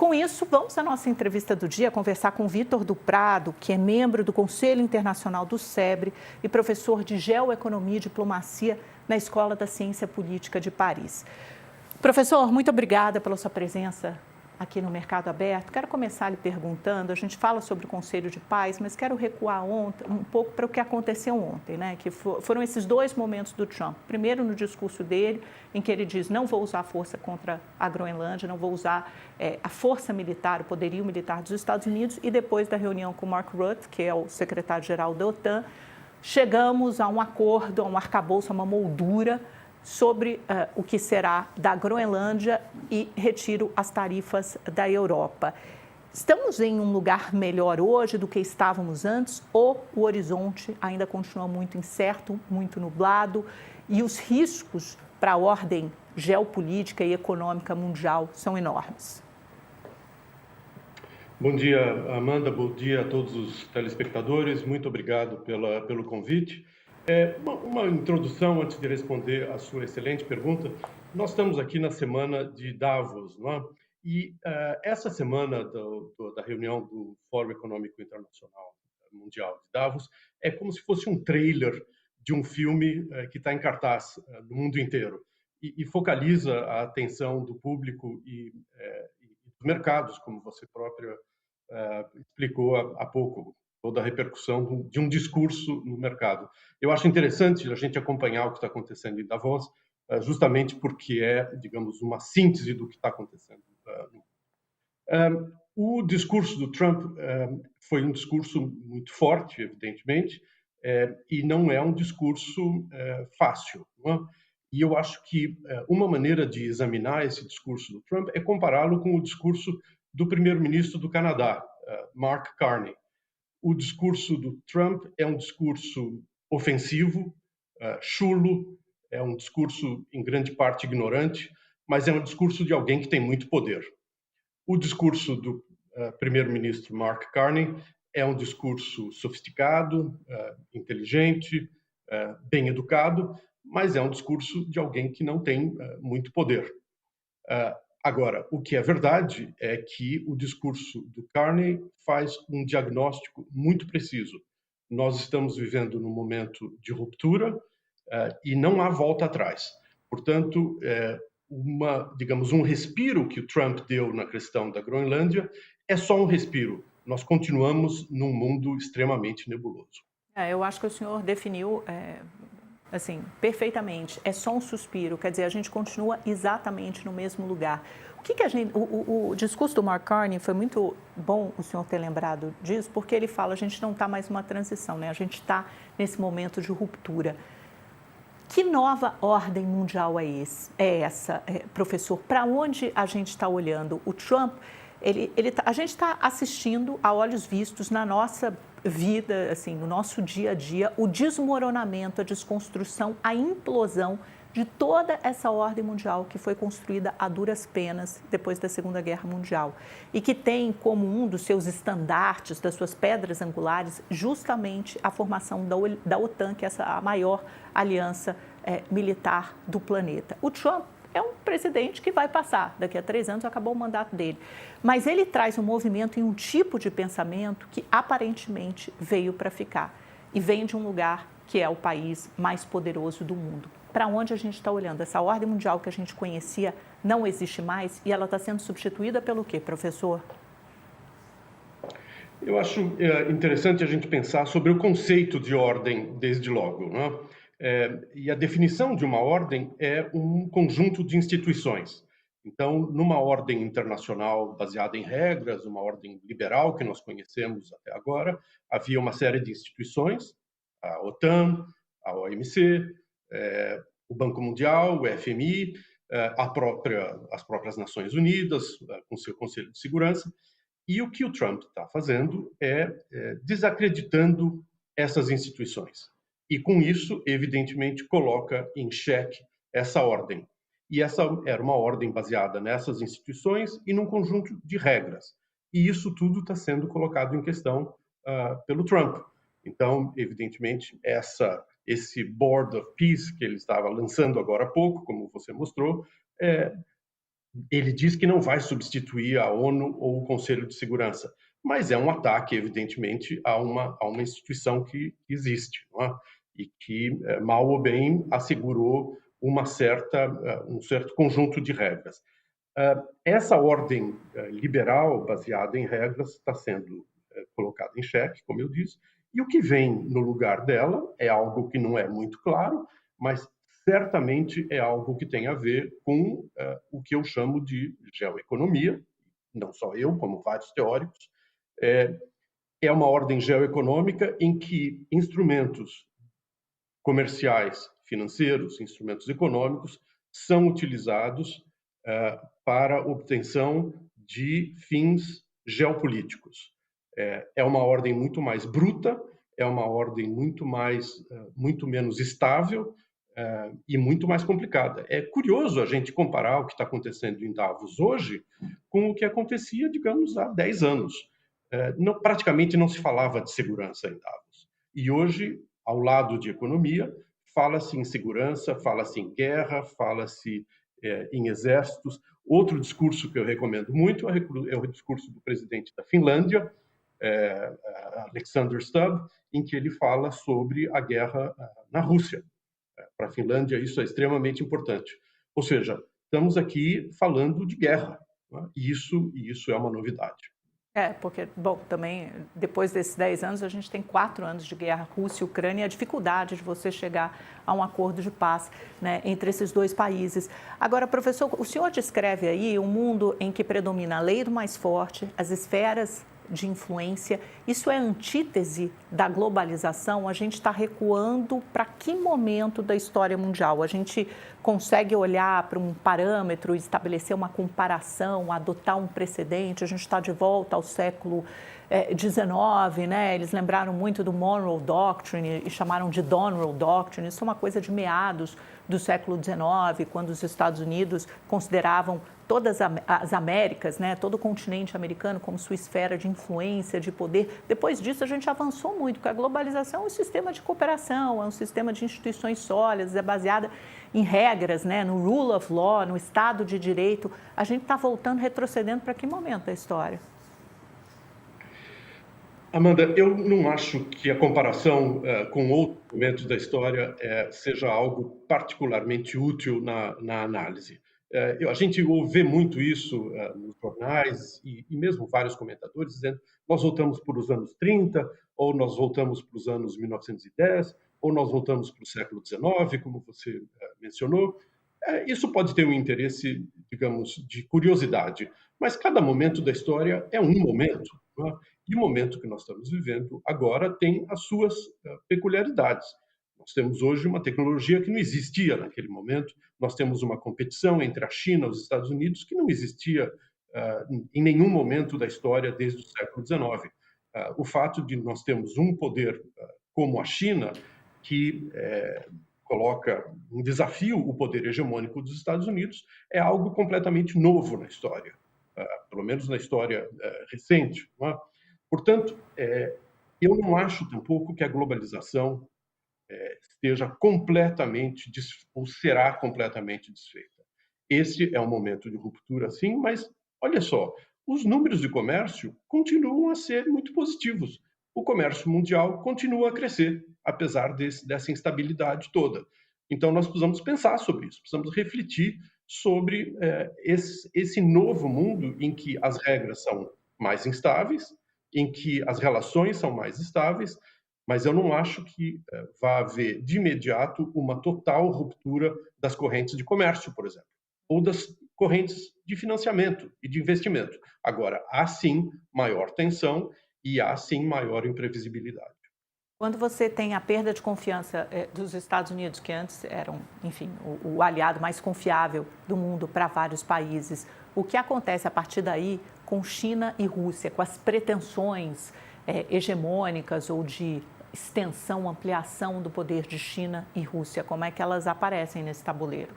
com isso, vamos à nossa entrevista do dia conversar com Vitor do Prado, que é membro do Conselho Internacional do SEBRE e professor de Geoeconomia e Diplomacia na Escola da Ciência Política de Paris. Professor, muito obrigada pela sua presença aqui no Mercado Aberto. Quero começar lhe perguntando, a gente fala sobre o Conselho de Paz, mas quero recuar um pouco para o que aconteceu ontem, né? Que foram esses dois momentos do Trump. Primeiro, no discurso dele, em que ele diz, não vou usar força contra a Groenlândia, não vou usar a força militar, o poderio militar dos Estados Unidos, e depois da reunião com Mark Rutte, que é o secretário-geral da OTAN, chegamos a um acordo, a um arcabouço, a uma moldura sobre o que será da Groenlândia e retiro as tarifas da Europa. Estamos em um lugar melhor hoje do que estávamos antes ou o horizonte ainda continua muito incerto, muito nublado e os riscos para a ordem geopolítica e econômica mundial são enormes? Bom dia, Amanda. Bom dia a todos os telespectadores. Muito obrigado pelo convite. Uma introdução antes de responder a sua excelente pergunta. Nós estamos aqui na semana de Davos, não é? E essa semana da reunião do Fórum Econômico Internacional Mundial de Davos é como se fosse um trailer de um filme que está em cartaz no mundo inteiro e focaliza a atenção do público e dos mercados, como você própria explicou há pouco, toda a repercussão de um discurso no mercado. Eu acho interessante a gente acompanhar o que está acontecendo em Davos, justamente porque é, digamos, uma síntese do que está acontecendo. O discurso do Trump foi um discurso muito forte, evidentemente, e não é um discurso fácil, não é? E eu acho que uma maneira de examinar esse discurso do Trump é compará-lo com o discurso do primeiro-ministro do Canadá, Mark Carney. O discurso do Trump é um discurso ofensivo, chulo, é um discurso em grande parte ignorante, mas é um discurso de alguém que tem muito poder. O discurso do primeiro-ministro Mark Carney é um discurso sofisticado, inteligente, bem educado, mas é um discurso de alguém que não tem muito poder. Agora, o que é verdade é que o discurso do Carney faz um diagnóstico muito preciso. Nós estamos vivendo num momento de ruptura e não há volta atrás. Portanto, digamos, um respiro que o Trump deu na questão da Groenlândia é só um respiro. Nós continuamos num mundo extremamente nebuloso. Eu acho que o senhor definiu assim, perfeitamente. É só um suspiro, quer dizer, a gente continua exatamente no mesmo lugar. O que a gente, o discurso do Mark Carney foi muito bom o senhor ter lembrado disso, porque ele fala, a gente não está mais numa transição, né? A gente está nesse momento de ruptura. Que nova ordem mundial é essa, professor? Para onde a gente está olhando? O Trump, a gente está assistindo a olhos vistos na nossa vida, assim, no nosso dia a dia, o desmoronamento, a desconstrução, a implosão de toda essa ordem mundial que foi construída a duras penas depois da Segunda Guerra Mundial e que tem como um dos seus estandartes, das suas pedras angulares, justamente a formação da OTAN, que é a maior aliança militar do planeta. O Trump é um presidente que vai passar, daqui a 3 anos acabou o mandato dele, mas ele traz um movimento e um tipo de pensamento que aparentemente veio para ficar e vem de um lugar que é o país mais poderoso do mundo. Para onde a gente está olhando? Essa ordem mundial que a gente conhecia não existe mais e ela está sendo substituída pelo quê, professor? Eu acho interessante a gente pensar sobre o conceito de ordem desde logo, né? E a definição de uma ordem é um conjunto de instituições. Então, numa ordem internacional baseada em regras, uma ordem liberal que nós conhecemos até agora, havia uma série de instituições, a OTAN, a OMC, o Banco Mundial, o FMI, as próprias Nações Unidas, com seu Conselho de Segurança. E o que o Trump está fazendo é desacreditando essas instituições. E, com isso, evidentemente, coloca em xeque essa ordem. E essa era uma ordem baseada nessas instituições e num conjunto de regras. E isso tudo está sendo colocado em questão pelo Trump. Então, evidentemente, esse Board of Peace que ele estava lançando agora há pouco, como você mostrou, ele diz que não vai substituir a ONU ou o Conselho de Segurança, mas é um ataque, evidentemente, a uma instituição que existe, não é? E que, mal ou bem, assegurou um certo conjunto de regras. Essa ordem liberal, baseada em regras, está sendo colocada em xeque, como eu disse, e o que vem no lugar dela é algo que não é muito claro, mas certamente é algo que tem a ver com o que eu chamo de geoeconomia, não só eu, como vários teóricos. É uma ordem geoeconômica em que instrumentos comerciais, financeiros, instrumentos econômicos são utilizados para obtenção de fins geopolíticos. É uma ordem muito mais bruta, é uma ordem muito menos estável e muito mais complicada. É curioso a gente comparar o que está acontecendo em Davos hoje com o que acontecia, digamos, há 10 anos. Praticamente não se falava de segurança em Davos. E hoje, ao lado de economia, fala-se em segurança, fala-se em guerra, fala-se em exércitos. Outro discurso que eu recomendo muito é o discurso do presidente da Finlândia, Alexander Stubb, em que ele fala sobre a guerra na Rússia. Para a Finlândia, isso é extremamente importante. Ou seja, estamos aqui falando de guerra, né? E isso é uma novidade. Porque, bom, também depois desses 10 anos, a gente tem 4 anos de guerra Rússia e Ucrânia e a dificuldade de você chegar a um acordo de paz, né, entre esses dois países. Agora, professor, o senhor descreve aí um mundo em que predomina a lei do mais forte, as esferas de influência. Isso é antítese da globalização? A gente está recuando para que momento da história mundial? A gente consegue olhar para um parâmetro, estabelecer uma comparação, adotar um precedente? A gente está de volta ao século XIX, né? Eles lembraram muito do Monroe Doctrine e chamaram de Donroe Doctrine. Isso é uma coisa de meados do século XIX, quando os Estados Unidos consideravam todas as Américas, né, todo o continente americano como sua esfera de influência, de poder. Depois disso, a gente avançou muito, porque a globalização é um sistema de cooperação, é um sistema de instituições sólidas, é baseada em regras, né, no rule of law, no Estado de Direito. A gente está voltando, retrocedendo para que momento da história? Amanda, eu não acho que a comparação com outros momentos da história seja algo particularmente útil na análise. A gente vê muito isso nos jornais e mesmo vários comentadores dizendo nós voltamos para os anos 30, ou nós voltamos para os anos 1910, ou nós voltamos para o século XIX, como você mencionou. Isso pode ter um interesse, digamos, de curiosidade, mas cada momento da história é um momento, não é? E o momento que nós estamos vivendo agora tem as suas peculiaridades. Nós temos hoje uma tecnologia que não existia naquele momento, nós temos uma competição entre a China e os Estados Unidos que não existia em nenhum momento da história desde o século XIX. O fato de nós termos um poder como a China, que coloca um desafio o poder hegemônico dos Estados Unidos, é algo completamente novo na história, pelo menos na história recente, não é? Portanto, eu não acho tampouco que a globalização esteja completamente ou será completamente desfeita. Esse é um momento de ruptura, sim, mas olha só, os números de comércio continuam a ser muito positivos. O comércio mundial continua a crescer, apesar dessa instabilidade toda. Então, nós precisamos pensar sobre isso, precisamos refletir sobre esse novo mundo em que as regras são mais instáveis, em que as relações são mais estáveis, mas eu não acho que vá haver de imediato uma total ruptura das correntes de comércio, por exemplo, ou das correntes de financiamento e de investimento. Agora, há sim maior tensão e há sim maior imprevisibilidade. Quando você tem a perda de confiança dos Estados Unidos, que antes eram, enfim, o aliado mais confiável do mundo para vários países, o que acontece a partir daí com China e Rússia, com as pretensões hegemônicas ou de extensão, ampliação do poder de China e Rússia? Como é que elas aparecem nesse tabuleiro?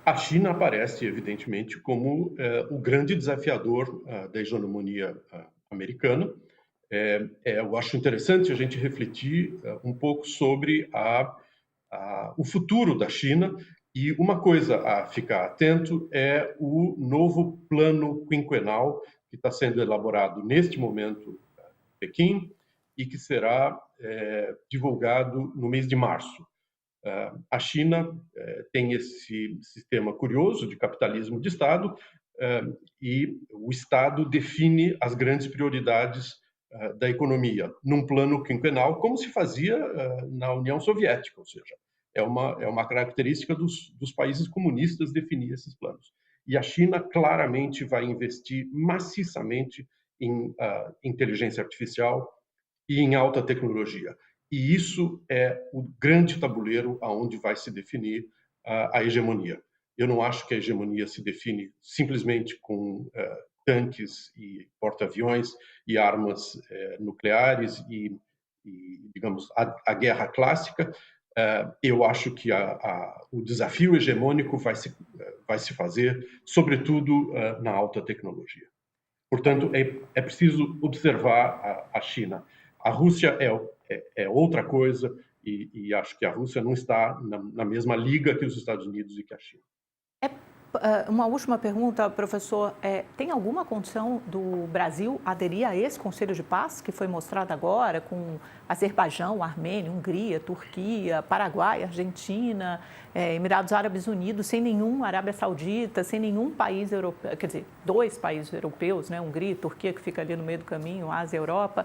A China aparece, evidentemente, como o grande desafiador da hegemonia americana. Eu acho interessante a gente refletir um pouco sobre o futuro da China, E uma coisa a ficar atento é o novo plano quinquenal que está sendo elaborado neste momento em Pequim e que será divulgado no mês de março. A China tem esse sistema curioso de capitalismo de Estado e o Estado define as grandes prioridades da economia num plano quinquenal, como se fazia na União Soviética, ou seja, é uma característica dos países comunistas definir esses planos. E a China claramente vai investir maciçamente em inteligência artificial e em alta tecnologia. E isso é o grande tabuleiro aonde vai se definir a hegemonia. Eu não acho que a hegemonia se define simplesmente com tanques e porta-aviões e armas nucleares e digamos, a guerra clássica. Eu acho que o desafio hegemônico vai se fazer, sobretudo, na alta tecnologia. Portanto, é preciso observar a China. A Rússia é outra coisa e acho que a Rússia não está na mesma liga que os Estados Unidos e que a China. Uma última pergunta, professor. Tem alguma condição do Brasil aderir a esse Conselho de Paz que foi mostrado agora com Azerbaijão, Armênia, Hungria, Turquia, Paraguai, Argentina, Emirados Árabes Unidos, sem nenhum Arábia Saudita, sem nenhum país europeu, quer dizer, 2 países europeus, né? Hungria e Turquia, que fica ali no meio do caminho, Ásia e Europa,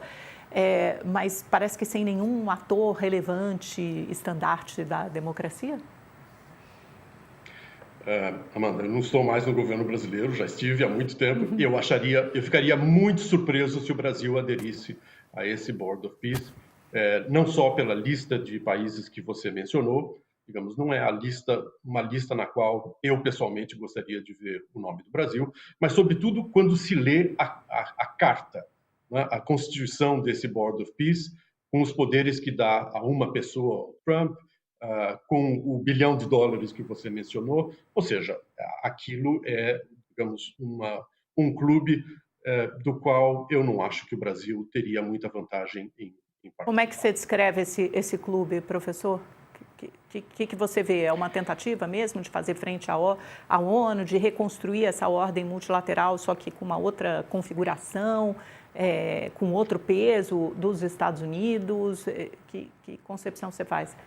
mas parece que sem nenhum ator relevante, estandarte da democracia? Amanda, eu não estou mais no governo brasileiro, já estive há muito tempo, e eu ficaria muito surpreso se o Brasil aderisse a esse Board of Peace, não só pela lista de países que você mencionou, digamos, não é uma lista na qual eu pessoalmente gostaria de ver o nome do Brasil, mas sobretudo quando se lê a carta, né, a constituição desse Board of Peace, com os poderes que dá a uma pessoa, o Trump, com o bilhão de dólares que você mencionou, ou seja, aquilo é, digamos, um clube do qual eu não acho que o Brasil teria muita vantagem em Como é que participar. você descreve esse clube, professor? Que você vê? É uma tentativa mesmo de fazer frente à ONU, de reconstruir essa ordem multilateral, só que com uma outra configuração, com outro peso dos Estados Unidos? Que concepção você faz?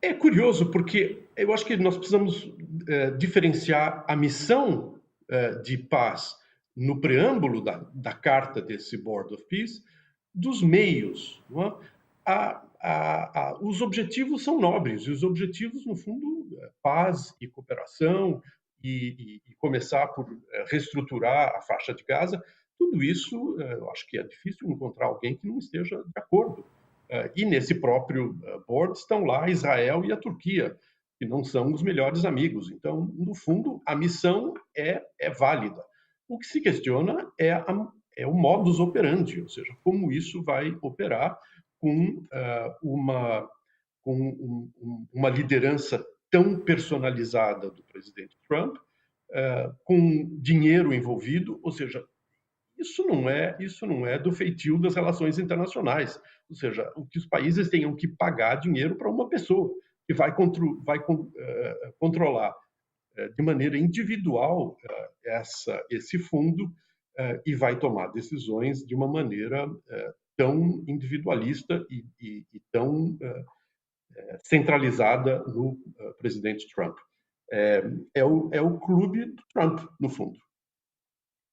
É curioso, porque eu acho que nós precisamos diferenciar a missão de paz no preâmbulo da carta desse Board of Peace dos meios. Não é? Os objetivos são nobres, e os objetivos, no fundo, paz e cooperação, e começar por reestruturar a faixa de Gaza, tudo isso, eu acho que é difícil encontrar alguém que não esteja de acordo. E nesse próprio board estão lá Israel e a Turquia, que não são os melhores amigos. Então, no fundo, a missão é válida. O que se questiona é o modus operandi, ou seja, como isso vai operar com uma liderança tão personalizada do presidente Trump, com dinheiro envolvido, ou seja, isso não é do feitio das relações internacionais. Ou seja, o que os países tenham que pagar dinheiro para uma pessoa que vai controlar de maneira individual esse fundo e vai tomar decisões de uma maneira tão individualista e tão centralizada no presidente Trump. É o clube do Trump, no fundo.